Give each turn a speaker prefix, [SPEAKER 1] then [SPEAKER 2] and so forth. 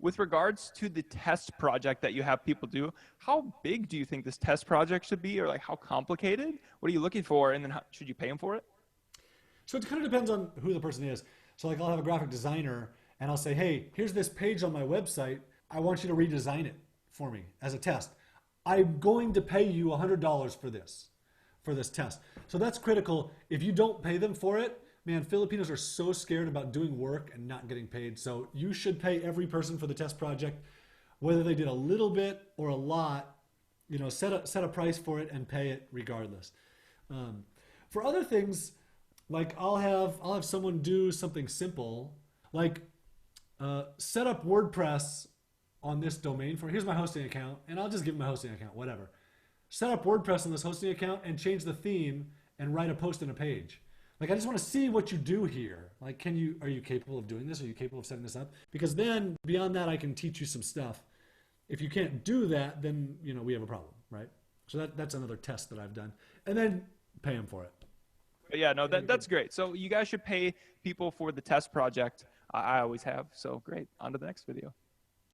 [SPEAKER 1] with regards to the test project that you have people do, how big do you think this test project should be, or like how complicated? What are you looking for? And then should you pay them for it?
[SPEAKER 2] So it kind of depends on who the person is. So like I'll have a graphic designer and I'll say, hey, here's this page on my website. I want you to redesign it for me as a test. I'm going to pay you $100 for this test. So that's critical. If you don't pay them for it, man, Filipinos are so scared about doing work and not getting paid. So you should pay every person for the test project, whether they did a little bit or a lot. You know, set a price for it and pay it regardless. For other things, like I'll have someone do something simple, like set up WordPress on this domain for, here's my hosting account, and I'll just give them my hosting account, whatever. Set up WordPress on this hosting account and change the theme and write a post and a page. Like, I just want to see what you do here. Like, are you capable of doing this? Are you capable of setting this up? Because then beyond that, I can teach you some stuff. If you can't do that, then, you know, we have a problem, right? So that's another test that I've done. And then pay them for it.
[SPEAKER 1] Yeah, no, that's great. So you guys should pay people for the test project. I always have. So great. On to the next video.